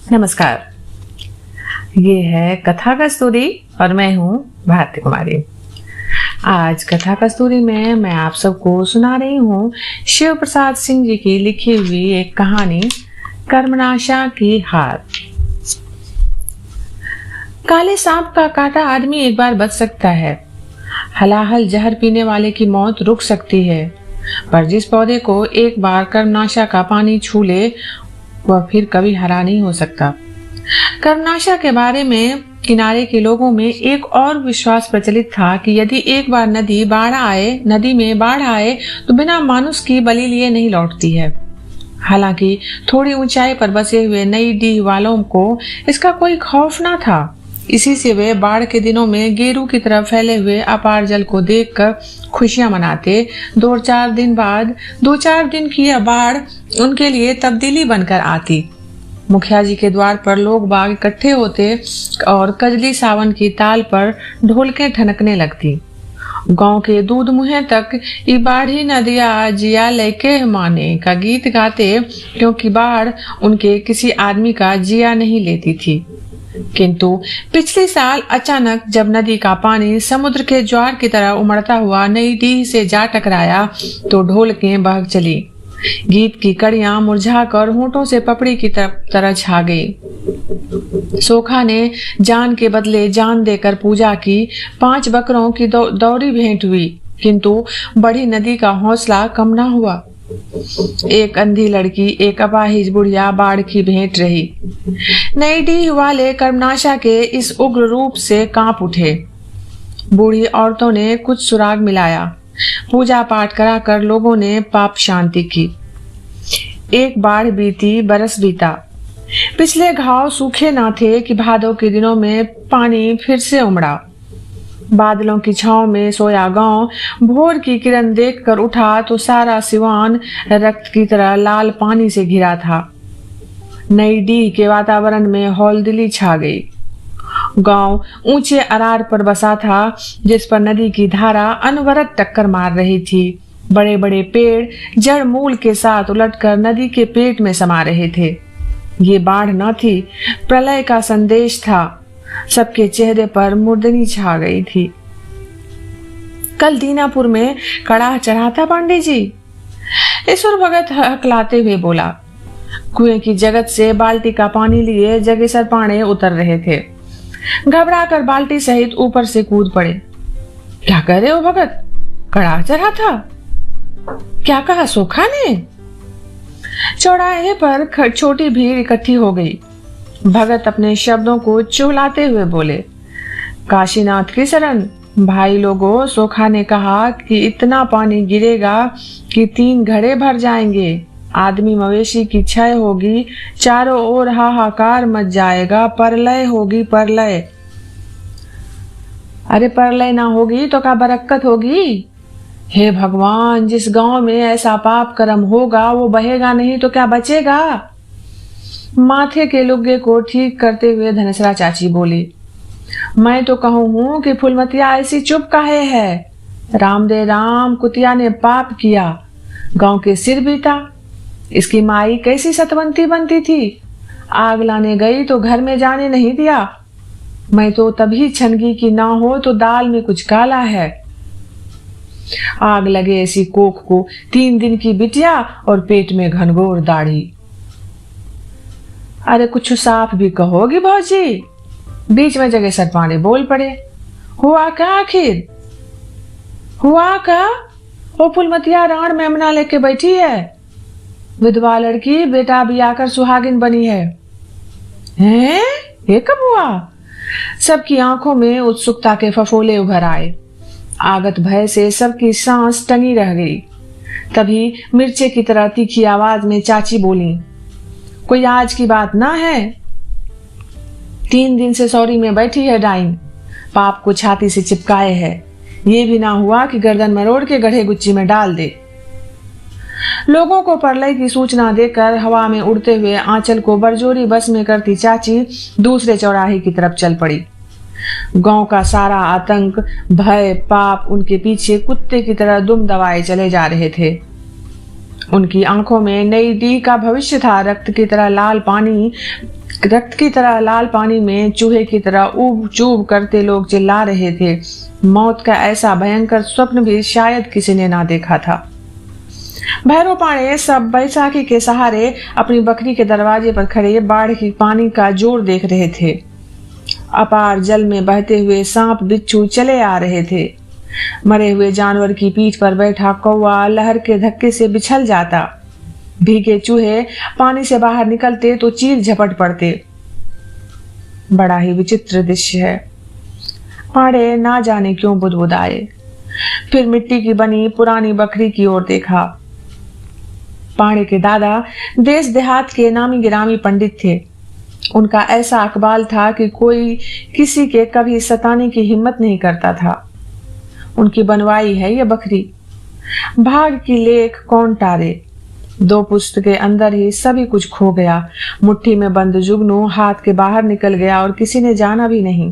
नमस्कार। ये है कथा कस्तूरी और मैं हूँ भारती कुमारी। आज कथा कस्तूरी में मैं आप सबको सुना रही हूँ शिव प्रसाद सिंह जी की लिखी हुई एक कहानी कर्मनाशा की हार। काले सांप का काटा आदमी एक बार बच सकता है, हलाहल जहर पीने वाले की मौत रुक सकती है, पर जिस पौधे को एक बार कर्मनाशा का पानी छू ले वह फिर कभी हरा नहीं हो सकता। कर्मनाशा के बारे में किनारे के लोगों में एक और विश्वास प्रचलित था कि यदि एक बार नदी में बाढ़ आए तो बिना मानुष की बलि लिए नहीं लौटती है। हालांकि थोड़ी ऊंचाई पर बसे हुए नई डीह वालों को इसका कोई खौफ न था। इसी से वे बाढ़ के दिनों में गेरू की तरफ फैले हुए अपार जल को देखकर खुशियां मनाते। 2-4 दिन की यह बाढ़ उनके लिए तब्दीली बनकर आती। मुखिया जी के द्वार पर लोग बाग इकट्ठे होते और कजली सावन की ताल पर ढोलकें ठनकने लगती। गांव के दूध मुहे तक ई बाढ़ी नदिया जिया लेके माने का गीत गाते, क्योंकि बाढ़ उनके किसी आदमी का जिया नहीं लेती थी। किंतु पिछले साल अचानक जब नदी का पानी समुद्र के ज्वार की तरह उमड़ता हुआ नई डीह से जा टकराया तो ढोलकें बहक चली। गीत की कड़ियां मुरझाकर होंठों से पपड़ी की तरह छा गई। सोखा ने जान के बदले जान देकर पूजा की। 5 बकरों की दौरी भेंट हुई, किंतु बड़ी नदी का हौसला कम न हुआ। एक अंधी लड़की, एक अपाहिज बुढ़िया बाढ़ की भेंट रही। नई डीह वाले कर्मनाशा के इस उग्र रूप से कांप उठे। बूढ़ी औरतों ने कुछ सुराग मिलाया, पूजा पाठ कराकर लोगों ने पाप शांति की। एक बाढ़ बीती, बरस बीता। पिछले घाव सूखे ना थे कि भादों के दिनों में पानी फिर से उमड़ा। बादलों की छांव में सोया गांव भोर की किरण देखकर उठा तो सारा सिवान रक्त की तरह लाल पानी से घिरा था। नई डीह के वातावरण में हौलदिली छा गई। गांव ऊंचे अरार पर बसा था जिस पर नदी की धारा अनवरत टक्कर मार रही थी। बड़े बड़े पेड़ जड़ मूल के साथ उलटकर नदी के पेट में समा रहे थे। ये बाढ़ न थी, प्रलय का संदेश था। सबके चेहरे पर मुर्दनी छा गई थी। कल दीनापुर में कड़ाह चढ़ा था पांडे जी, ईश्वर भगत हकलाते हुए बोला। कुएं की जगत से बाल्टी का पानी लिए जगेसर पांडे उतर रहे थे। घबराकर बाल्टी सहित ऊपर से कूद पड़े। क्या कह रहे हो भगत? कड़ाह चढ़ा था? क्या कहा सोखा ने? चौराहे पर छोटी भीड़ इकट्ठी हो गई। भगत अपने शब्दों को चुहलाते हुए बोले, काशीनाथ की शरण। भाई लोगों, सोखा ने कहा कि इतना पानी गिरेगा कि 3 घड़े भर जाएंगे। आदमी मवेशी की क्षय होगी, चारों ओर हाहाकार मच जाएगा, परलय होगी परलय। अरे परलय ना होगी तो क्या बरक्कत होगी? हे भगवान, जिस गांव में ऐसा पाप कर्म होगा वो बहेगा नहीं तो क्या बचेगा? माथे के लुग्गे को ठीक करते हुए धनसरा चाची बोली, मैं तो कहूँ हूँ कि फुलमतिया ऐसी चुप काहे है? राम दे राम, कुतिया ने पाप किया, गांव के सिर बीता। इसकी माई कैसी सतवंती बनती थी, आग लाने गई तो घर में जाने नहीं दिया। मैं तो तभी छनगी कि ना हो तो दाल में कुछ काला है। आग लगे ऐसी कोख को, 3 दिन की बिटिया और पेट में घनघोर दाढ़ी। अरे कुछ साफ भी कहोगी भौजी? बीच में जगेसर पांडे बोल पड़े। हुआ क्या आखिर? हुआ क्या? वो फुलमतिया राण मेमना लेके बैठी है। विधवा लड़की बेटा भी आकर सुहागिन बनी है। हैं? ये कब हुआ? सबकी आंखों में उत्सुकता के फफोले उभर आए। आगत भय से सबकी सांस टंगी रह गई। तभी मिर्चे की तरह तीखी आवाज में चाची बोली, कोई आज की बात ना है। 3 दिन से सौरी में बैठी है डाइन, पाप को छाती से चिपकाए है। ये भी ना हुआ कि गर्दन मरोड़ के गढ़े गुच्ची में डाल दे। लोगों को परलय की सूचना देकर हवा में उड़ते हुए आंचल को बरजोरी बस में करती चाची दूसरे चौराहे की तरफ चल पड़ी। गांव का सारा आतंक, भय, पाप उनके पीछे कुत्ते की तरह दुम दबाए चले जा रहे थे। उनकी आंखों में नई डीह का भविष्य था। रक्त की तरह लाल पानी रक्त की तरह लाल पानी में चूहे की तरह ऊब चूब करते लोग चिल्ला रहे थे। मौत का ऐसा भयंकर स्वप्न भी शायद किसी ने ना देखा था। भैरव पांडे सब बैसाखी के सहारे अपनी बकरी के दरवाजे पर खड़े बाढ़ की पानी का जोर देख रहे थे। अपार जल में बहते हुए सांप बिच्छू चले आ रहे थे। मरे हुए जानवर की पीठ पर बैठा कौवा लहर के धक्के से बिछल जाता। भीगे चूहे पानी से बाहर निकलते तो चीर झपट पड़ते। बड़ा ही विचित्र दृश्य है। पांडे ना जाने क्यों बुदबुदाए। फिर मिट्टी की बनी पुरानी बकरी की ओर देखा। पांडे के दादा देश देहात के नामी गिरामी पंडित थे। उनका ऐसा अकबाल था कि कोई किसी के कभी सताने की हिम्मत नहीं करता था। उनकी बनवाई है ये बकरी। भाग की लेख कौन टारे। 2 पुस्त के अंदर ही सभी कुछ खो गया। मुट्ठी में बंद जुगनू हाथ के बाहर निकल गया और किसी ने जाना भी नहीं।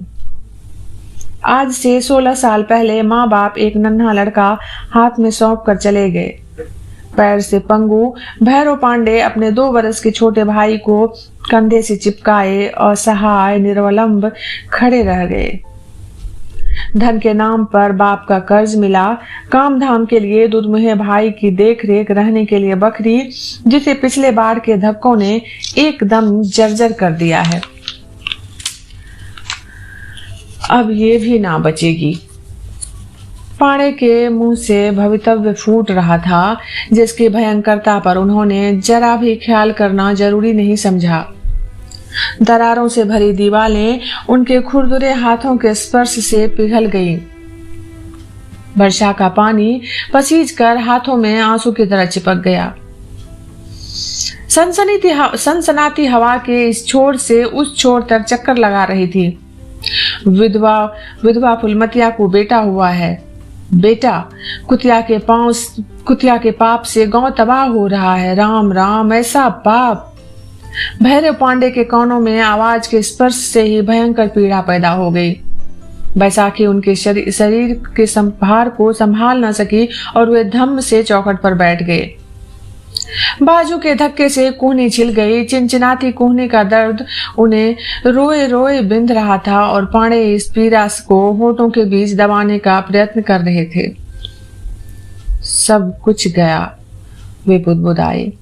आज से 16 साल पहले माँ बाप एक नन्हा लड़का हाथ में सौंप कर चले गए। पैर से पंगु भैरव पांडे अपने 2 वर्ष के छोटे भाई को कंधे से चिपकाए असहाय निरवलंब खड़े रह गए। धन के नाम पर बाप का कर्ज मिला। काम धाम के लिए दुधमुहे भाई की देख रेख रहने के लिए बकरी, जिसे पिछले बाढ़ के धक्कों ने एकदम जर्जर कर दिया है, अब ये भी ना बचेगी। पांडे के मुंह से भवितव्य फूट रहा था, जिसकी भयंकरता पर उन्होंने जरा भी ख्याल करना जरूरी नहीं समझा। दरारों से भरी दीवारें उनके खुरदुरे हाथों के स्पर्श से पिघल गईं। वर्षा का पानी पसीज कर हाथों में आंसू की तरह चिपक गया। सनसनाती हवा के इस छोर से उस छोर तक चक्कर लगा रही थी। विधवा फुलमतिया को बेटा हुआ है। बेटा, कुतिया के पाप से गांव तबाह हो रहा है। राम राम, ऐसा पाप। भैरव पांडे के कानों में आवाज के स्पर्श से ही भयंकर पीड़ा पैदा हो गई। बैसाखी उनके शरीर के भार को संभाल न सकी और वे धम्म से चौखट पर बैठ गए। बाजू के धक्के से कूहनी छिल गई। चिनचिनाती कूहनी का दर्द उन्हें रोए रोए बिंध रहा था और पांडे इस पीड़ा को होठों के बीच दबाने का प्रयत्न कर रहे थे। सब कुछ गया, वे बुदबुदाए।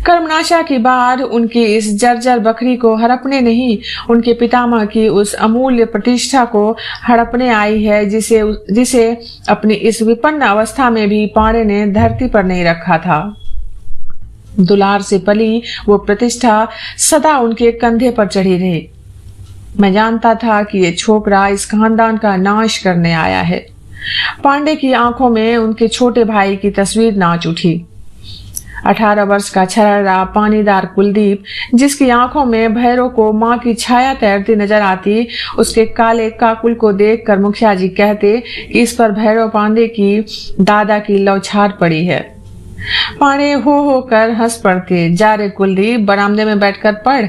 कर्मनाशा की बाढ़ उनकी इस जर्जर बकरी को हड़पने नहीं, उनके पितामह की उस अमूल्य प्रतिष्ठा को हड़पने आई है, जिसे अपनी इस विपन्न अवस्था में भी पांडे ने धरती पर नहीं रखा था। दुलार से पली वो प्रतिष्ठा सदा उनके कंधे पर चढ़ी रही। मैं जानता था कि ये छोकरा इस खानदान का नाश करने आया है। पांडे की आंखों में उनके छोटे भाई की तस्वीर नाच उठी। 18 वर्ष का छरहरा पानीदार कुलदीप, जिसकी आंखों में भैरव को मां की छाया तैरती नजर आती, उसके काले काकुल को देखकर मुखिया जी कहते कि इस पर भैरव पांडे की दादा की लौछार पड़ी है। पांडे हो कर हंस पड़ते। जा रे कुलदीप, बरामदे में बैठकर पढ़।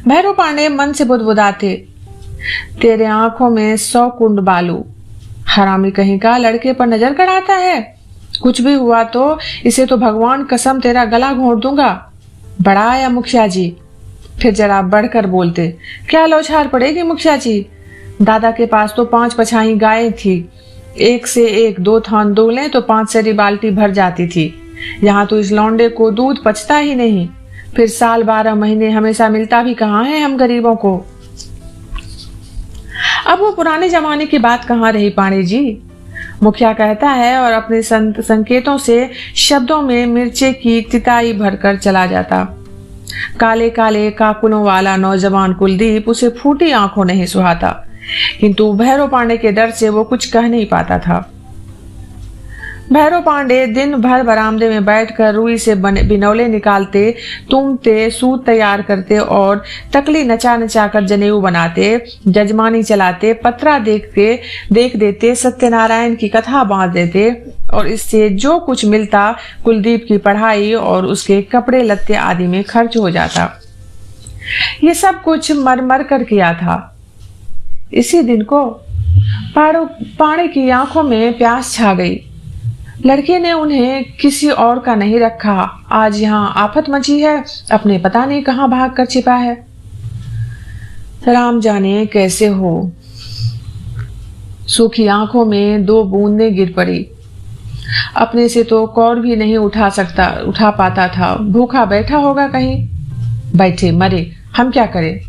भैरव पांडे मन से बुदबुदाते, तेरे आंखों में 100 कुंड बालू। हरामी कहीं का लड़के पर नजर गड़ाता है। कुछ भी हुआ तो इसे तो भगवान कसम तेरा गला घोंट दूंगा। बड़ा आया मुखिया जी। फिर जरा बढ़कर बोलते, क्या लौछार पड़ेगी मुखिया जी? दादा के पास तो 5 पछाई गायें थी। एक से एक 2 थान दोगले तो 5 सरी बाल्टी भर जाती थी। यहाँ तो इस लौंडे को दूध पचता ही नहीं। फिर साल 12 महीने हमेशा मिलता भी कहाँ है हम गरीबों को। अब वो पुराने जमाने की बात कहाँ रही पांडे जी, मुखिया कहता है और अपने संकेतों से शब्दों में मिर्चे की तिताई भरकर चला जाता। काले काले काकुलों वाला नौजवान कुलदीप उसे फूटी आंखों नहीं सुहाता, किंतु भैरव पांडे के डर से वो कुछ कह नहीं पाता था। भैरव पांडे दिन भर बरामदे में बैठकर रुई से बिनौले निकालते, तुमते, सूत तैयार करते और तकली नचा नचा कर जनेऊ बनाते, जजमानी चलाते, पत्रा देख देते, सत्यनारायण की कथा बांध देते और इससे जो कुछ मिलता कुलदीप की पढ़ाई और उसके कपड़े लत्ते आदि में खर्च हो जाता। ये सब कुछ मर मर कर किया था। इसी दिन को पांडे की आंखों में प्यास छा गई। लड़के ने उन्हें किसी और का नहीं रखा। आज यहाँ आफत मची है, अपने पता नहीं कहाँ भाग कर छिपा है। राम जाने कैसे हो। सूखी आंखों में 2 बूंदें गिर पड़ी। अपने से तो कौर भी नहीं उठा पाता था। भूखा बैठा होगा कहीं। बैठे मरे, हम क्या करें।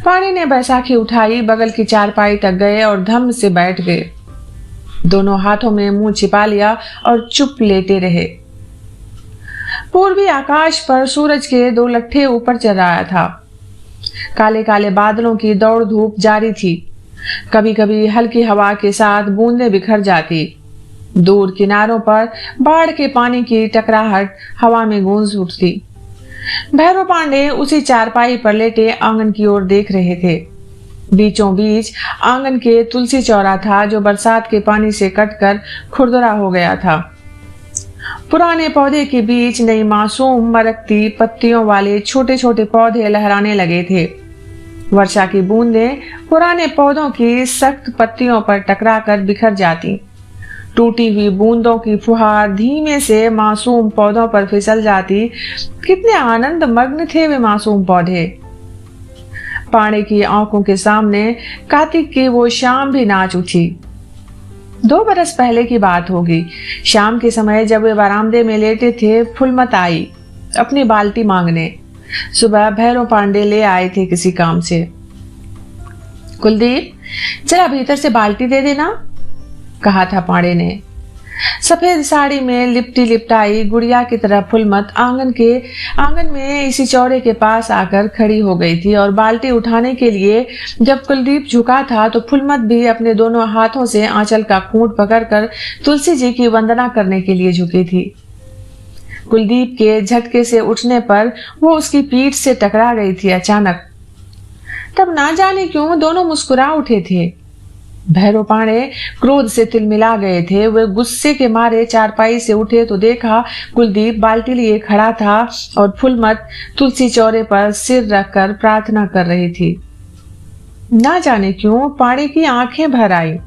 पानी ने बैसाखी उठाई, बगल की चारपाई तक गए और धम से बैठ गए। दोनों हाथों में मुंह छिपा लिया और चुप लेटे रहे। पूर्वी आकाश पर सूरज के 2 लट्ठे ऊपर चल रहा था। काले काले बादलों की दौड़ धूप जारी थी। कभी कभी हल्की हवा के साथ बूंदें बिखर जाती। दूर किनारों पर बाढ़ के पानी की टकराहट हवा में गूंज उठती। भैरव पांडे उसी चारपाई पर लेटे आंगन की ओर देख रहे थे। बीचों बीच आंगन के तुलसी चौरा था, जो बरसात के पानी से कटकर खुरदरा हो गया था। पुराने पौधे के बीच नई मासूम मरकती पत्तियों वाले छोटे छोटे पौधे लहराने लगे थे। वर्षा की बूंदें पुराने पौधों की सख्त पत्तियों पर टकराकर बिखर जाती। टूटी हुई बूंदों की फुहार धीमे से मासूम पौधों पर फिसल जाती। कितने आनंद मग्न थे वे मासूम पौधे। पांडे की आंखों के सामने कार्तिक की वो शाम भी नाच उठी। 2 बरस पहले की बात होगी। शाम के समय जब वे बरामदे में लेटे थे, फुलमत आई अपनी बाल्टी मांगने। सुबह भैरव पांडे ले आए थे किसी काम से। कुलदीप, जरा भीतर से बाल्टी दे देना, कहा था पांडे ने। सफेद साड़ी में लिपटी लिपटाई गुड़िया की तरह फुलमत आंगन में इसी चौड़े के पास आकर खड़ी हो गई थी और बाल्टी उठाने के लिए जब कुलदीप झुका था तो फुलमत भी अपने दोनों हाथों से आंचल का खूंट पकड़कर तुलसी जी की वंदना करने के लिए झुकी थी। कुलदीप के झटके से उठने पर वो उसकी पीठ से टकरा गई थी अचानक। तब ना जाने क्यों दोनों मुस्कुरा उठे थे। भैरव पांडे क्रोध से तिलमिला गए थे। वे गुस्से के मारे चारपाई से उठे तो देखा कुलदीप बाल्टी लिए खड़ा था और फुलमत तुलसी चौरे पर सिर रखकर प्रार्थना कर रही थी। ना जाने क्यों पांडे की आंखें भर आई।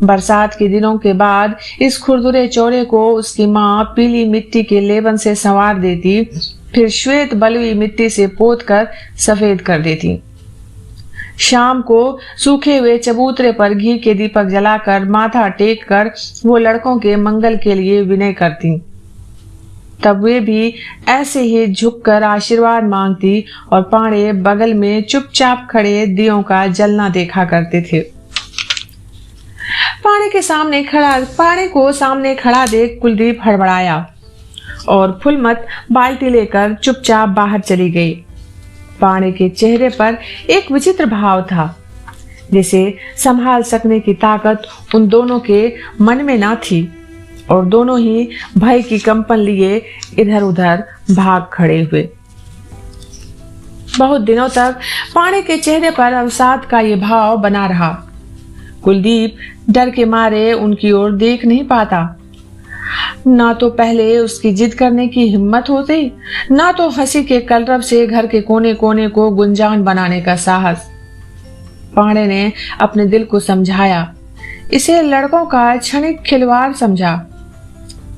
बरसात के दिनों के बाद इस खुरदुरे चौरे को उसकी माँ पीली मिट्टी के लेबन से संवार देती, फिर श्वेत बलुई मिट्टी से पोत कर सफेद कर देती। शाम को सूखे हुए चबूतरे पर घी के दीपक जलाकर माथा टेक कर वो लड़कों के मंगल के लिए विनय करती। तब वे भी ऐसे ही झुककर आशीर्वाद मांगती और पांडे बगल में चुपचाप खड़े दियों का जलना देखा करते थे। पांडे को सामने खड़ा देख कुलदीप हड़बड़ाया और फुलमत बाल्टी लेकर चुपचाप बाहर चली गई। पांडे के चेहरे पर एक विचित्र भाव था, जिसे संभाल सकने की ताकत उन दोनों के मन में ना थी और दोनों ही भय की कंपन लिए इधर उधर भाग खड़े हुए। बहुत दिनों तक पांडे के चेहरे पर अवसाद का ये भाव बना रहा। कुलदीप डर के मारे उनकी ओर देख नहीं पाता। ना तो पहले उसकी जिद करने की हिम्मत होती, ना तो हंसी के कलरव से घर के कोने कोने को गुंजान बनाने का साहस। पांडे ने अपने दिल को समझाया, इसे लड़कों का क्षणिक खिलवाड़ समझा।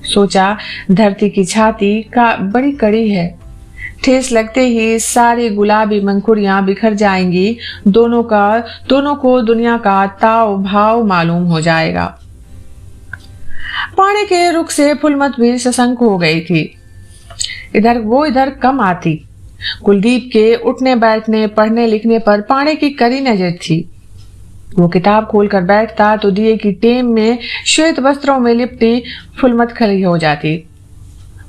सोचा धरती की छाती का बड़ी कड़ी है, ठेस लगते ही सारी गुलाबी मंकुड़ियां बिखर जाएंगी। दोनों को दुनिया का ताव भाव मालूम हो जाएगा। पांडे के रुख से फुलमत भी सशंक हो गई थी। इधर कम आती। कुलदीप के उठने बैठने पढ़ने लिखने पर पांडे की कड़ी नजर थी। वो किताब खोलकर बैठता तो दिए की टेम में श्वेत वस्त्रों में लिपटी फुलमत खड़ी हो जाती।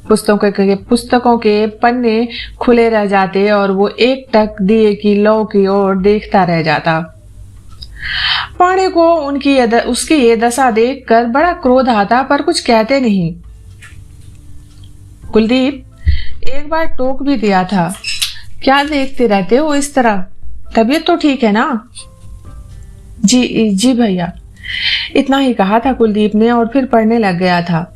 पुस्तकों के पन्ने खुले रह जाते और वो एकटक दिए की लौ की ओर देखता रह जाता। पांडे को उसकी ये दशा देखकर बड़ा क्रोध आता, पर कुछ कहते नहीं। कुलदीप, एक बार टोक भी दिया था, क्या देखते रहते हो इस तरह? तबीयत तो ठीक है ना? जी भैया, इतना ही कहा था कुलदीप ने और फिर पढ़ने लग गया था।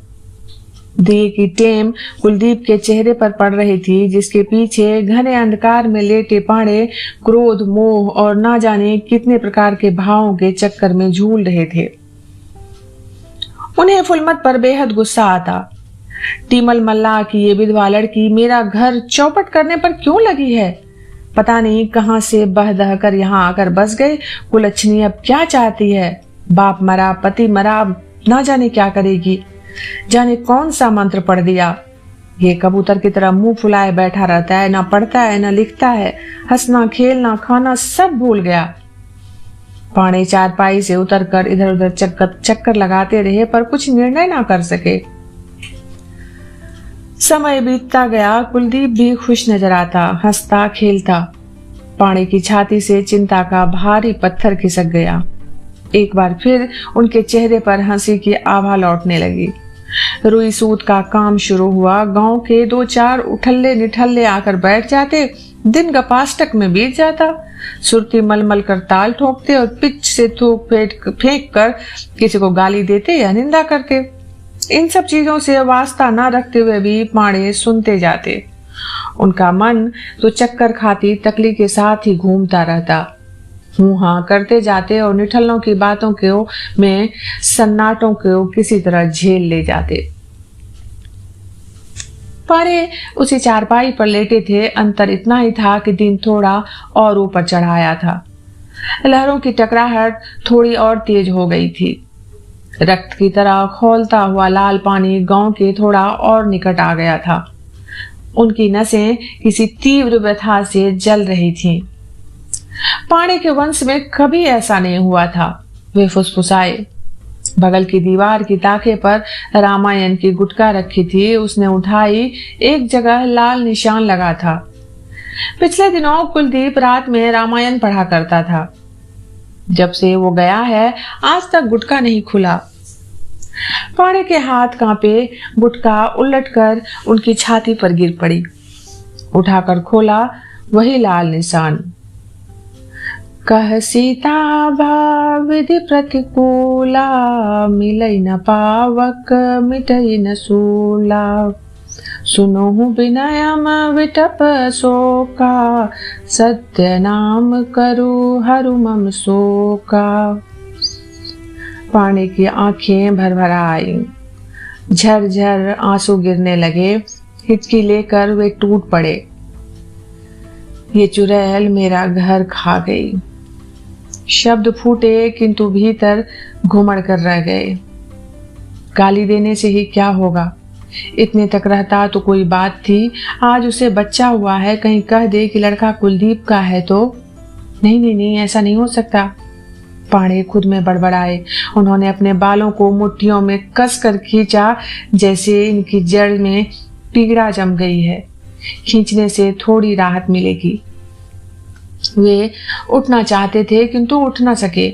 दिए की टेम कुलदीप के चेहरे पर पड़ रही थी, जिसके पीछे घने अंधकार में लेटे पांडे क्रोध, मोह और ना जाने कितने प्रकार के भावों के चक्कर में झूल रहे थे। उन्हें फुलमत पर बेहद गुस्सा आता। टीमल मल्ला की ये विधवा लड़की मेरा घर चौपट करने पर क्यों लगी है? पता नहीं कहां से बह दह कर यहाँ आकर बस गए। कुलच्छनी अब क्या चाहती है? बाप मरा, पति मरा, ना जाने क्या करेगी। जाने कौन सा मंत्र पढ़ दिया। ये कबूतर की तरह मुंह फुलाए बैठा रहता है, ना पढ़ता है ना लिखता है, हंसना खेलना खाना सब भूल गया। पाणे चारपाई से उतरकर इधर उधर चक्कर लगाते रहे पर कुछ निर्णय ना कर सके। समय बीतता गया। कुलदीप भी खुश नजर आता, हंसता खेलता। पाणे की छाती से चिंता का भारी पत्थर खिसक गया। एक बार फिर उनके चेहरे पर हंसी की आभा लौटने लगी। रुई सूत का काम शुरू हुआ। गांव के 2-4 उठल्ले निठल्ले आकर बैठ जाते। दिन गपाष्टक में बीत जाता। सुरती मलमल कर ताल ठोकते और पिच से थूक फेंक कर किसी को गाली देते या निंदा करते। इन सब चीजों से वास्ता न रखते हुए भी पाणे सुनते जाते। उनका मन तो चक्कर खाती तकली के साथ ही घूमता रहता। हूं हाँ करते जाते और निठल्लों की बातों को में सन्नाटों को किसी तरह झेल ले जाते। पाणे उसी चारपाई पर लेटे थे। अंतर इतना ही था कि दिन थोड़ा और ऊपर चढ़ाया था। लहरों की टकराहट थोड़ी और तेज हो गई थी। रक्त की तरह खौलता हुआ लाल पानी गांव के थोड़ा और निकट आ गया था। उनकी नसें किसी तीव्र व्यथा से जल रही थीं। पाणे के वंश में कभी ऐसा नहीं हुआ था। वे फुसफुसाए। बगल की दीवार की ताके पर रामायण की गुटका रखी थी। उसने उठाई। एक जगह लाल निशान लगा था। पिछले दिनों कुलदीप रात में रामायण पढ़ा करता था। जब से वो गया है आज तक गुटका नहीं खुला। पाणे के हाथ कांपे। गुटका उलटकर उनकी छाती पर गिर पड़ी। उठाकर खोला, वही लाल निशान। कह सीता बा विधि प्रतिकूला, मिलई न पावक मिटई न सूला। सुनोहु विनयम विटप शोका, सत्य नाम करु हरु मम शोका। पाणे की आंखें भरभरा आई। झरझर आंसू गिरने लगे। हिचकी लेकर वे टूट पड़े। ये चुड़ैल मेरा घर खा गई। शब्द फूटे किंतु भीतर घुमड़ कर रह गए। गाली देने से ही क्या होगा? इतने तक रहता तो कोई बात थी। आज उसे बच्चा हुआ है, कहीं कह दे कि लड़का कुलदीप का है तो। नहीं नहीं नहीं, ऐसा नहीं हो सकता। पाणे खुद में बड़बड़ाए। उन्होंने अपने बालों को मुट्ठियों में कस कर खींचा, जैसे इनकी जड़ में पीड़ा जम गई है। खींचने से थोड़ी राहत मिलेगी। वे उठना चाहते थे किंतु उठ न सके।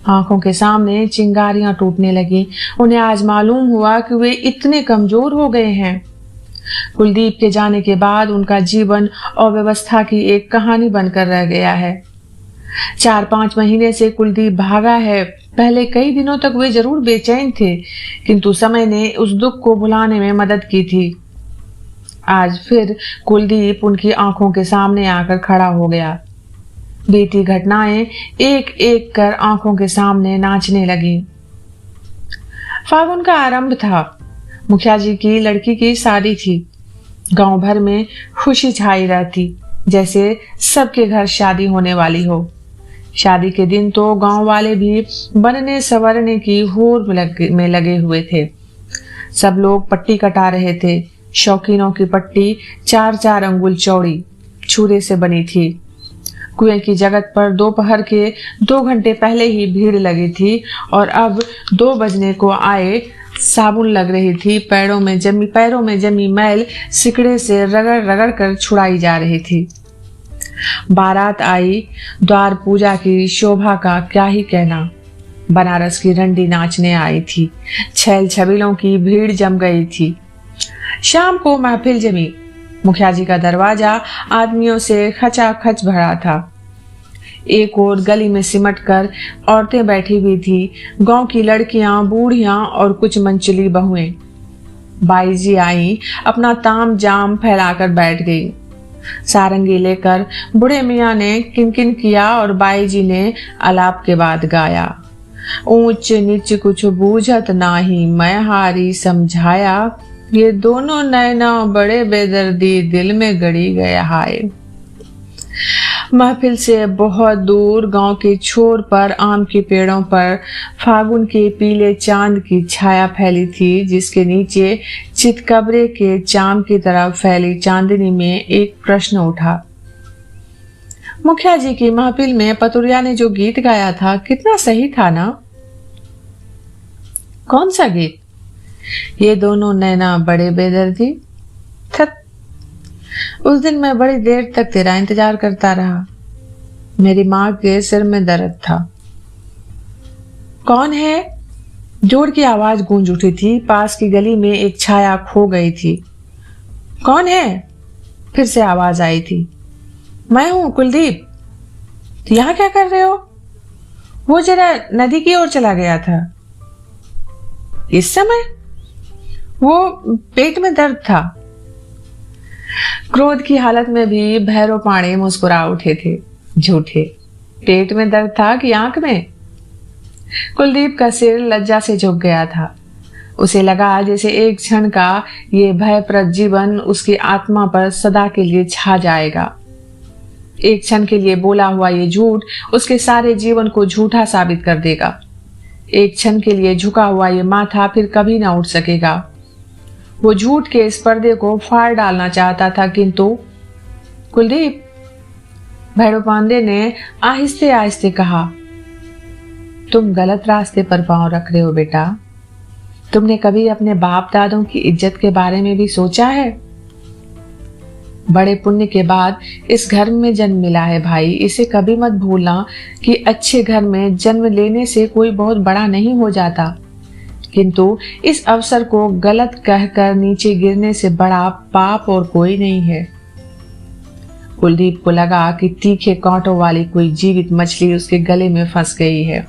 आंखों के सामने चिंगारियां टूटने लगी। उन्हें आज मालूम हुआ कि वे इतने कमजोर हो गए हैं। कुलदीप के जाने के बाद उनका जीवन अव्यवस्था की एक कहानी बनकर रह गया है। 4-5 महीने से कुलदीप भागा है। पहले कई दिनों तक वे जरूर बेचैन थे, किंतु समय ने उस दुख को भुलाने में मदद की थी। आज फिर कुलदीप उनकी आंखों के सामने आकर खड़ा हो गया। बीती घटनाएं एक एक कर आंखों के सामने नाचने लगी। फागुन का आरंभ था। मुखिया जी की लड़की की शादी थी। गांव भर में खुशी छाई रहती, जैसे सबके घर शादी होने वाली हो। शादी के दिन तो गांव वाले भी बनने संवरने की होड़ में लगे हुए थे। सब लोग पट्टी कटा रहे थे। शौकीनों की पट्टी 4-4 अंगुल चौड़ी छुरे से बनी थी। कुएं की जगत पर दोपहर के 2 घंटे पहले ही भीड़ लगी थी और अब 2 बजने को आए। साबुन लग रही थी। पैरों में जमी मैल सिकड़े से रगड़ रगड़ कर छुड़ाई जा रही थी। बारात आई। द्वार पूजा की शोभा का क्या ही कहना। बनारस की रंडी नाचने आई थी। छैल छबीलों की भीड़ जम गई थी। शाम को महफिल जमी। मुखिया जी का दरवाजा आदमियों से खचाखच भरा था। एक और गली में सिमट कर औरतें बैठी हुई थी। गांव की लड़कियां, बूढ़ियां और कुछ मंचली बहुएं। बाई जी आई, अपना ताम जाम फैलाकर बैठ गई। सारंगी लेकर बूढ़े मियाँ ने किनकिन किया और बाई जी ने आलाप के बाद गाया। ऊंच नीच कुछ बूझत नाही, मैं हारी समझाया, ये दोनों नैना बड़े बेदर्दी, दिल में गड़ी गया हाय। महफिल से बहुत दूर गांव के छोर पर आम के पेड़ों पर फागुन के पीले चांद की छाया फैली थी, जिसके नीचे चितकबरे के चाम की तरफ फैली चांदनी में एक प्रश्न उठा। मुखिया जी की महफिल में पतुरिया ने जो गीत गाया था कितना सही था ना? कौन सा गीत? ये दोनों नैना बड़े बेदर्दी। उस दिन मैं बड़ी देर तक तेरा इंतजार करता रहा। मेरी माँ के सिर में दर्द था। कौन है? जोर की आवाज गूंज उठी थी। पास की गली में एक छाया खो गई थी। कौन है? फिर से आवाज आई थी। मैं हूं कुलदीप। तो यहाँ क्या कर रहे हो? वो जरा नदी की ओर चला गया था। इस समय? वो पेट में दर्द था। क्रोध की हालत में भी भैरव पाणी मुस्कुरा उठे थे। झूठे। पेट में दर्द था कि आंख में? कुलदीप का सिर लज्जा से झुक गया था। उसे लगा जैसे एक क्षण का ये भयप्रद जीवन उसकी आत्मा पर सदा के लिए छा जाएगा। एक क्षण के लिए बोला हुआ ये झूठ उसके सारे जीवन को झूठा साबित कर देगा। एक क्षण के लिए झुका हुआ ये माथा फिर कभी ना उठ सकेगा। वो झूठ के इस पर्दे को फाड़ डालना चाहता था, किंतु कुलदीप, भैरव पांडे ने आहिस्ते आहिस्ते कहा, तुम गलत रास्ते पर पांव रख रहे हो बेटा। तुमने कभी अपने बाप दादों की इज्जत के बारे में भी सोचा है? बड़े पुण्य के बाद इस घर में जन्म मिला है भाई। इसे कभी मत भूलना कि अच्छे घर में जन्म लेने से कोई बहुत बड़ा नहीं हो जाता, किंतु इस अवसर को गलत कहकर नीचे गिरने से बड़ा पाप और कोई नहीं है। कुलदीप को लगा कि तीखे कांटों वाली कोई जीवित मछली उसके गले में फंस गई है।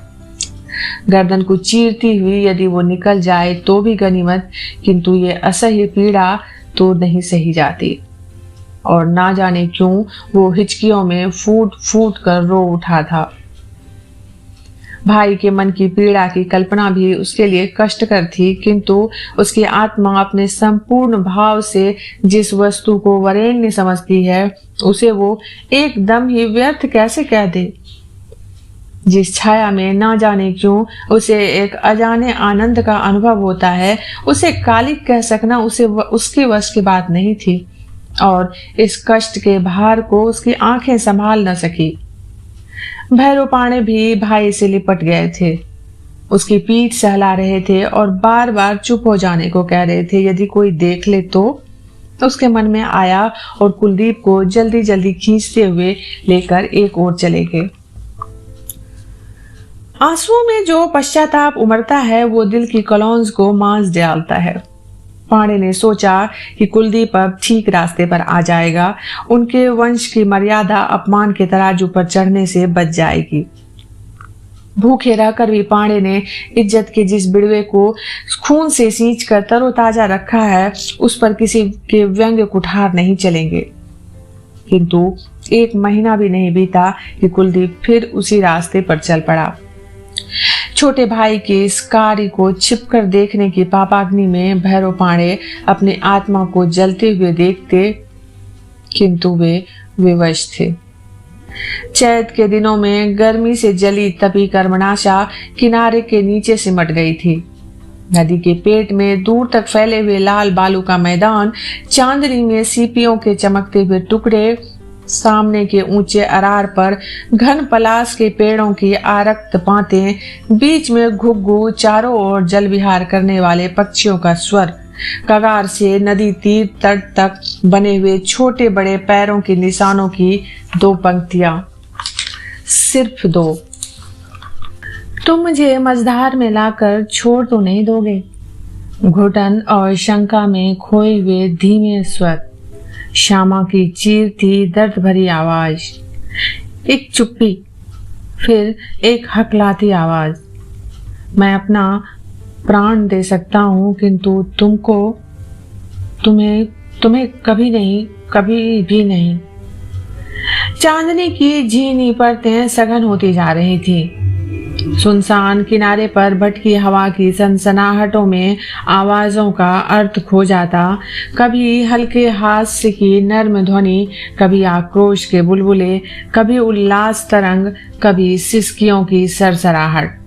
गर्दन को चीरती हुई यदि वो निकल जाए तो भी गनीमत, किंतु ये असह्य पीड़ा तो नहीं सही जाती। और ना जाने क्यों वो हिचकियों में फूट फूट कर रो उठा था। भाई के मन की पीड़ा की कल्पना भी उसके लिए कष्टकर थी, किंतु उसकी आत्मा अपने संपूर्ण भाव से जिस वस्तु को वरेण्य समझती है उसे वो एकदम ही व्यर्थ कैसे कह दे। जिस छाया में ना जाने क्यों उसे एक अजाने आनंद का अनुभव होता है, उसे कालिक कह सकना उसे उसके वश की बात नहीं थी, और इस कष्ट के भार को उसकी आंखें संभाल न सकी। भैरव पाणे भी भाई से लिपट गए थे, उसकी पीठ सहला रहे थे और बार बार चुप हो जाने को कह रहे थे। यदि कोई देख ले तो उसके मन में आया और कुलदीप को जल्दी जल्दी खींचते हुए लेकर एक ओर चले गए। आंसुओं में जो पश्चाताप उमड़ता है वो दिल की कलौंज को मांस डालता है। पाणे ने सोचा कि कुलदीप अब ठीक रास्ते पर आ जाएगा, उनके वंश की मर्यादा अपमान के तराजू पर चढ़ने से बच जाएगी। भूखे रहकर भी पाणे ने इज्जत के जिस बिड़वे को खून से सींच कर तरोताजा रखा है उस पर किसी के व्यंग्य कुठार नहीं चलेंगे। किंतु एक महीना भी नहीं बीता कि कुलदीप फिर उसी रास्ते पर चल पड़ा। छोटे भाई के इस कार्य को छिपकर देखने की पापाग्नि में भैरव पाणे अपनी आत्मा को जलते हुए देखते, किंतु वे विवश थे। चैत के दिनों में गर्मी से जली तपी कर्मणाशा किनारे के नीचे सिमट गई थी। नदी के पेट में दूर तक फैले हुए लाल बालू का मैदान, चांदनी में सीपियों के चमकते हुए टुकड़े, सामने के ऊंचे अरार पर घन पलास के पेड़ों की आरक्त पातें, बीच में घुग्गू, चारों ओर जल विहार करने वाले पक्षियों का स्वर, कगार से नदी तीर तट तक बने हुए छोटे बड़े पैरों के निशानों की दो पंक्तियां, सिर्फ दो। तुम मुझे मझधार में लाकर छोड़ तो नहीं दोगे? घुटन और शंका में खोए हुए धीमे स्वर, श्यामा की चीरती दर्द भरी आवाज, एक चुप्पी, फिर एक हकलाती आवाज। मैं अपना प्राण दे सकता हूँ, किंतु तुम्हें कभी नहीं, कभी भी नहीं। चांदनी की झीनी परतें सघन होती जा रही थी। सुनसान किनारे पर भटकी हवा की सनसनाहटों में आवाजों का अर्थ खो जाता। कभी हल्के हास्य की नर्म ध्वनि, कभी आक्रोश के बुलबुले, कभी उल्लास तरंग, कभी सिसकियों की सरसराहट।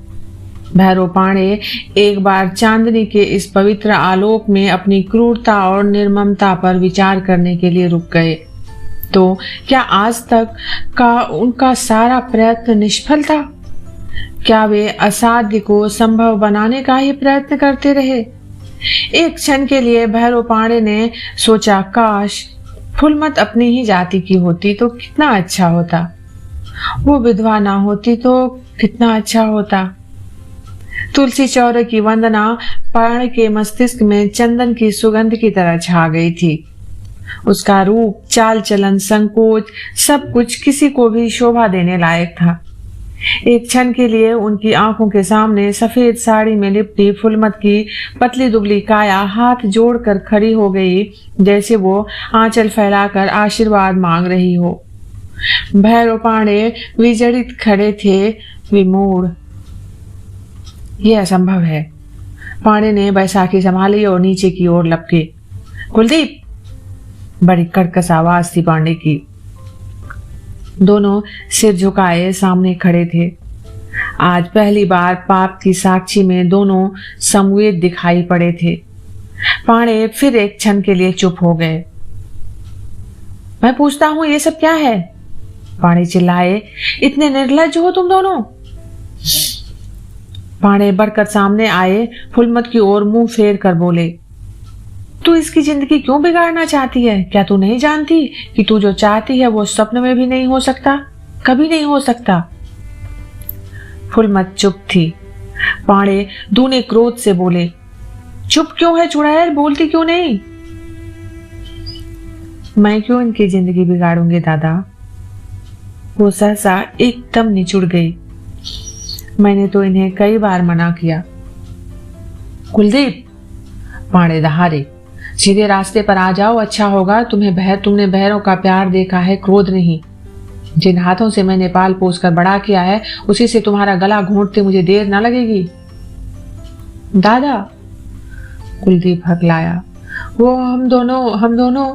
भैरव पांडे एक बार चांदनी के इस पवित्र आलोक में अपनी क्रूरता और निर्ममता पर विचार करने के लिए रुक गए। तो क्या आज तक का उनका सारा प्रयत्न निष्फल था? क्या वे असाध्य को संभव बनाने का ही प्रयत्न करते रहे? एक क्षण के लिए भैरव पांडे ने सोचा, काश फुलमत अपनी ही जाति की होती तो कितना अच्छा होता, वो विधवा ना होती तो कितना अच्छा होता। तुलसी चौरे की वंदना पांडे के मस्तिष्क में चंदन की सुगंध की तरह छा गई थी। उसका रूप, चाल चलन, संकोच, सब कुछ किसी को भी शोभा देने लायक था। एक क्षण के लिए उनकी आंखों के सामने सफेद साड़ी में लिपटी फुलमत की पतली दुबली काया हाथ जोड़कर खड़ी हो गई, जैसे वो आंचल फैलाकर आशीर्वाद मांग रही हो। भैरव पांडे विजड़ित खड़े थे, विमूढ़। यह असंभव है। पांडे ने बैसाखी संभाली और नीचे की ओर लपके। कुलदीप, बड़ी कर्कश आवाज थी पांडे की। दोनों सिर झुकाए सामने खड़े थे। आज पहली बार पाप की साक्षी में दोनों संवेद दिखाई पड़े थे। पांडे फिर एक क्षण के लिए चुप हो गए। मैं पूछता हूं, ये सब क्या है? पांडे चिल्लाए। इतने निर्लज्ज हो तुम दोनों? पांडे बढ़कर सामने आए, फुलमत की ओर मुंह फेर कर बोले, तू इसकी जिंदगी क्यों बिगाड़ना चाहती है? क्या तू नहीं जानती कि तू जो चाहती है वो स्वप्न में भी नहीं हो सकता, कभी नहीं हो सकता? फुलमत चुप थी। पांडे दूने क्रोध से बोले, चुप क्यों है चुड़ैल, बोलती क्यों नहीं? मैं क्यों इनकी जिंदगी बिगाड़ूंगी दादा? वो सहसा एकदम निचुड़ गई। मैंने तो इन्हें कई बार मना किया। कुलदीप, पांडे दहाड़े, सीधे रास्ते पर आ जाओ, अच्छा होगा। तुमने बहरों का प्यार देखा है, क्रोध नहीं। जिन हाथों से मैंने पाल पोस कर बड़ा किया है, उसी से तुम्हारा गला घोंटते मुझे देर न लगेगी। दादा, कुलदीप हकलाया, वो हम दोनों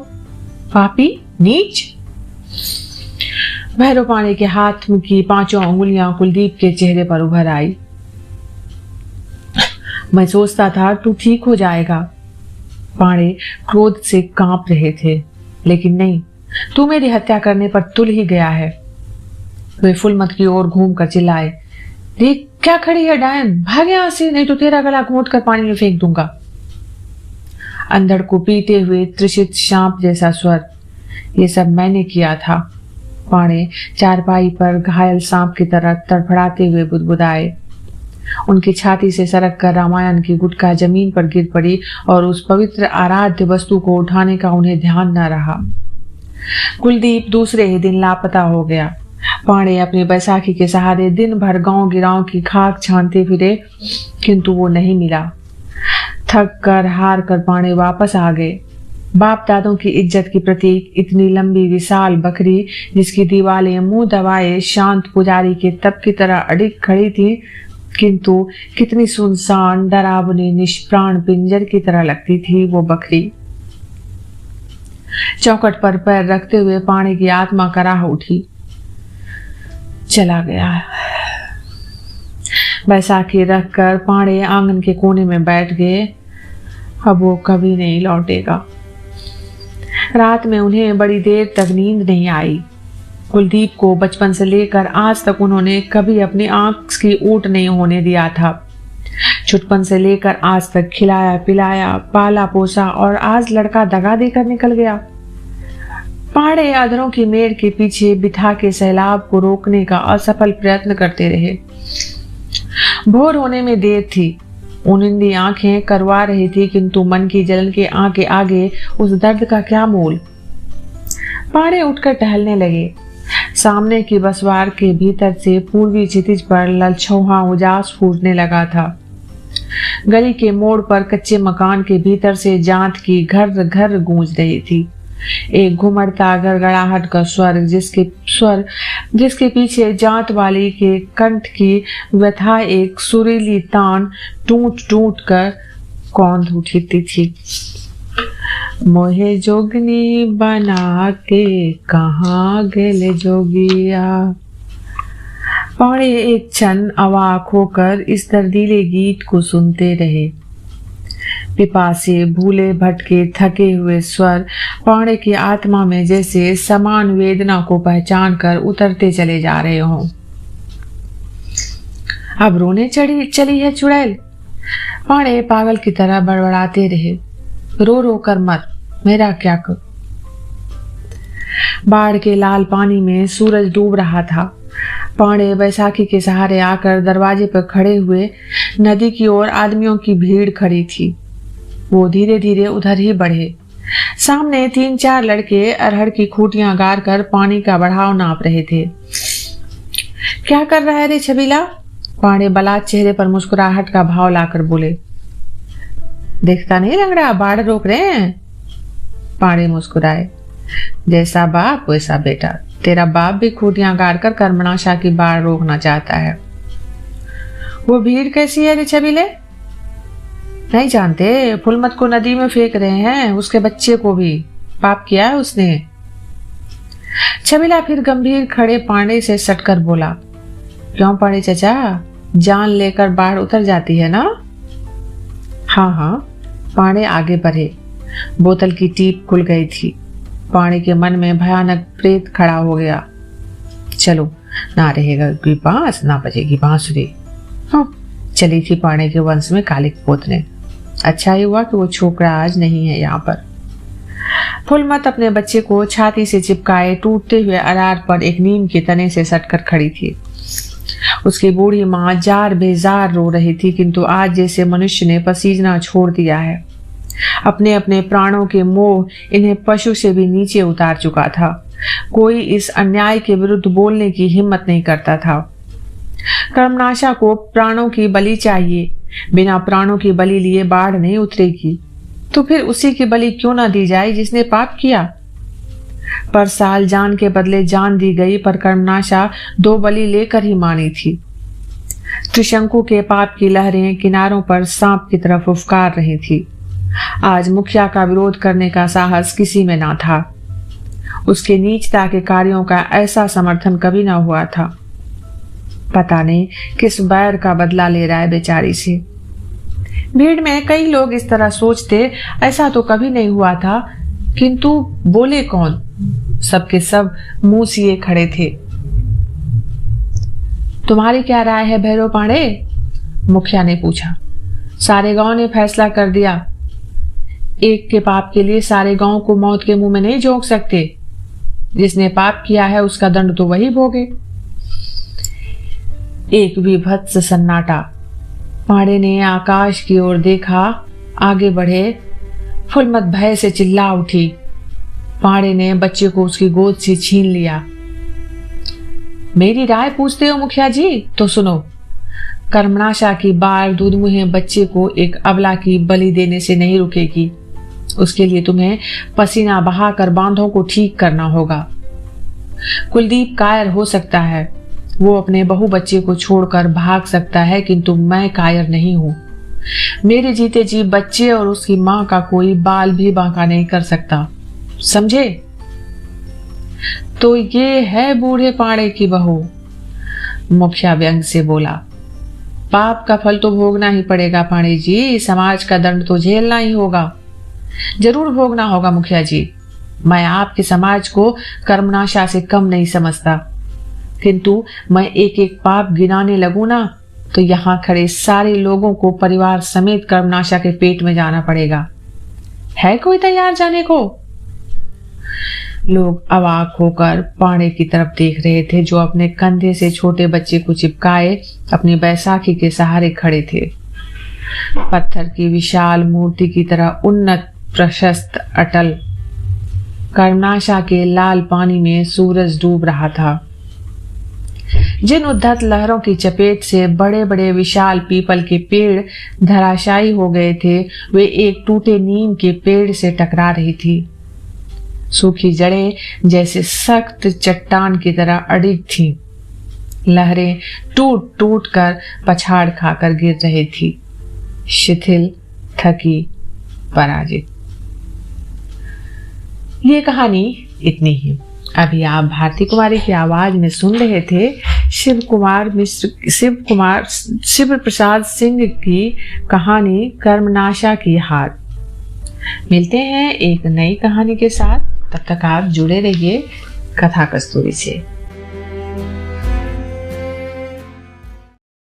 पापी, नीच। भैरव पांडे के हाथ की पांचों अंगुलियां कुलदीप के चेहरे पर उभर आई। मैं सोचता था तू ठीक हो जाएगा। पांडे क्रोध से कांप रहे थे, लेकिन नहीं, तू मेरी हत्या करने पर तुल ही गया है। वे फुलमत की ओर घूमकर चिल्लाए, देख क्या खड़ी है डायन, भाग यहां से, नहीं तो तेरा गला घोंट कर पानी में फेंक दूंगा। अंधड़ को पीते हुए त्रिषित सांप जैसा स्वर, ये सब मैंने किया था। पांडे चारपाई पर घायल सांप की तरह तड़फड़ाते हुए बुदबुदाए। उनकी छाती से सरक कर रामायण की गुटका जमीन पर गिर पड़ी और उस पवित्र आराध्य वस्तु को उठाने का उन्हें ध्यान न रहा। कुलदीप दूसरे ही दिन लापता हो गया। पांडे अपनी बैसाखी के सहारे दिन भर गांव गिरांव की खाक छानते फिरे, किंतु वो नहीं मिला। थक कर हार कर पांडे वापस आ गए। बाप दादों की इज्जत की प्रतीक इतनी लंबी विशाल बकरी, जिसकी दीवारें मुंह दबाए शांत पुजारी के तप की तरह अडिग खड़ी थी, किंतु कितनी सुनसान, डरावनी, निष्प्राण पिंजर की तरह लगती थी वो बकरी। चौखट पर पैर रखते हुए पांडे की आत्मा कराह उठी। चला गया। बैसाखी रखकर पांडे आंगन के कोने में बैठ गए। अब वो कभी नहीं लौटेगा। रात में उन्हें बड़ी देर तक नींद नहीं आई। कुलदीप को बचपन से लेकर आज तक उन्होंने कभी अपनी आंख की ऊट नहीं होने दिया था। छुटपन से लेकर आज तक खिलाया पिलाया, पाला पोसा, और आज लड़का दगा देकर निकल गया। पांडे अधरों की मेड़ के पीछे बिठा के सैलाब को रोकने का असफल प्रयत्न करते रहे। भोर होने में देर थी। उनिंदी आंखें करवा रही थी, किंतु मन की जलन के आगे उस दर्द का क्या मोल। पांडे उठकर टहलने लगे। सामने की बसवार के भीतर से पूर्वी क्षितिज पर ललछौहा उजास फूटने लगा था। गली के मोड़ पर कच्चे मकान के भीतर से जांत की घर घर गूंज रही थी। एक घुमड़ता गड़गड़ाहट का स्वर जिसके पीछे जात वाली के कंठ की व्यथा एक सुरीली तान टूट टूट कर कौंध उठती थी। मोहे जोगनी बना के कहाँ गेले जोगिया। पौड़े एक क्षण अवाक होकर इस दर्दीले गीत को सुनते रहे। पिपासे भूले भटके थके हुए स्वर पौड़े की आत्मा में जैसे समान वेदना को पहचान कर उतरते चले जा रहे हों। अब रोने चली है चुड़ैल। पौड़े पागल की तरह बड़बड़ाते रहे। रो रो कर मत, मेरा क्या कर। बाढ़ के लाल पानी में सूरज डूब रहा था। पौड़े बैसाखी के सहारे आकर दरवाजे पर खड़े हुए नदी की ओर आदमियों की भीड़ खड़ी थी। वो धीरे धीरे उधर ही बढ़े। सामने 3-4 लड़के अरहर की खूंटियां गाड़ कर पानी का बढ़ाव नाप रहे थे। क्या कर रहा है रे छबीला? पौड़े बलात् चेहरे पर मुस्कुराहट का भाव लाकर बोले। देखता नहीं लग रहा बाढ़ रोक रहे हैं? पौड़े मुस्कुराए। जैसा बाप वैसा बेटा। तेरा बाप भी खूंटियां गाड़कर कर्मनाशा की बाढ़ रोकना चाहता है। वो भीड़ कैसी है रे छबीले? नहीं जानते, फुलमत को नदी में फेंक रहे हैं, उसके बच्चे को भी। पाप किया है उसने। छबीला फिर गंभीर खड़े पांडे से सटकर बोला। क्यों पांडे चाचा, जान लेकर बाढ़ उतर जाती है ना? हाँ हाँ। पांडे आगे बढ़े। बोतल की टीप खुल गई थी। पांडे के मन में भयानक प्रेत खड़ा हो गया। चलो, ना रहेगा कोई बांस, ना बजेगी बांसुरी। हाँ, चली थी पांडे के वंश में कालिक पोतने। अच्छा ही हुआ कि वो छोकरा आज नहीं है यहाँ पर। फुलमत अपने बच्चे को छाती से चिपकाए टूटते हुए अरार पर एक नीम के तने से सटकर खड़ी थी। उसकी बूढ़ी माँ जार बेजार रो रही थी, किंतु आज जैसे मनुष्य ने पसीजना छोड़ दिया है। अपने अपने प्राणों के मोह इन्हें पशु से भी नीचे उतार चुका था। कोई इस अन्याय के विरुद्ध बोलने की हिम्मत नहीं करता था। कर्मनाशा को प्राणों की बलि चाहिए। बिना प्राणों की बलि लिए बाढ़ नहीं उतरेगी। तो फिर उसी की बलि क्यों ना दी जाए जिसने पाप किया। पर साल जान के बदले जान दी गई, पर कर्मनाशा 2 बलि लेकर ही मानी थी। त्रिशंकु के पाप की लहरें किनारों पर सांप की तरफ फुफकार रही थी। आज मुखिया का विरोध करने का साहस किसी में ना था। उसके नीचता के कार्यों का ऐसा समर्थन कभी ना हुआ था। पता नहीं किस बैर का बदला ले रहा है बेचारी से। भीड़ में कई लोग इस तरह सोचते, ऐसा तो कभी नहीं हुआ था, किंतु बोले कौन? सबके सब मुंह सिए खड़े थे। तुम्हारी क्या राय है भैरव पांडे? मुखिया ने पूछा। सारे गांव ने फैसला कर दिया। एक के पाप के लिए सारे गांव को मौत के मुंह में नहीं झोंक सकते। जिसने पाप किया है उसका दंड तो वही भोगे। एक विभत्स सन्नाटा। पांडे ने आकाश की ओर देखा, आगे बढ़े। फुलमत भय से चिल्ला उठी। पांडे ने बच्चे को उसकी गोद से छीन लिया। मेरी राय पूछते हो मुखिया जी? तो सुनो। कर्मनाशा की बाढ़ दूधमुहे बच्चे को एक अबला की बलि देने से नहीं रुकेगी। उसके लिए तुम्हें पसीना बहाकर बांधों को ठीक करना होगा। कुलदीप कायर हो सकता है, वो अपने बहू बच्चे को छोड़कर भाग सकता है, किंतु मैं कायर नहीं हूं। मेरे जीते जी बच्चे और उसकी मां का कोई बाल भी बांका नहीं कर सकता, समझे? तो ये है बूढ़े पाड़े की बहू। मुखिया व्यंग से बोला। पाप का फल तो भोगना ही पड़ेगा पांडे जी, समाज का दंड तो झेलना ही होगा। जरूर भोगना होगा मुखिया जी। मैं आपके समाज को कर्मनाशा से कम नहीं समझता, किंतु मैं एक एक पाप गिनाने लगूं ना तो यहाँ खड़े सारे लोगों को परिवार समेत कर्मनाशा के पेट में जाना पड़ेगा। है कोई तैयार जाने को? लोग अवाक होकर पांडे की तरफ देख रहे थे, जो अपने कंधे से छोटे बच्चे को चिपकाए अपनी बैसाखी के सहारे खड़े थे। पत्थर की विशाल मूर्ति की तरह उन्नत, प्रशस्त, अटल। कर्मनाशा के लाल पानी में सूरज डूब रहा था। जिन उद्धत लहरों की चपेट से बड़े बड़े विशाल पीपल के पेड़ धराशायी हो गए थे, वे एक टूटे नीम के पेड़ से टकरा रही थी। सूखी जड़ें जैसे सख्त चट्टान की तरह अडिग थीं। लहरें टूट टूट कर पछाड़ खाकर गिर रही थी, शिथिल, थकी, पराजित। ये कहानी इतनी ही। अभी आप भारती कुमारी की आवाज में सुन रहे थे शिव प्रसाद सिंह की कहानी कर्मनाशा की हार। मिलते हैं एक नई कहानी के साथ, तब तक आप जुड़े रहिए कथा कस्तूरी से।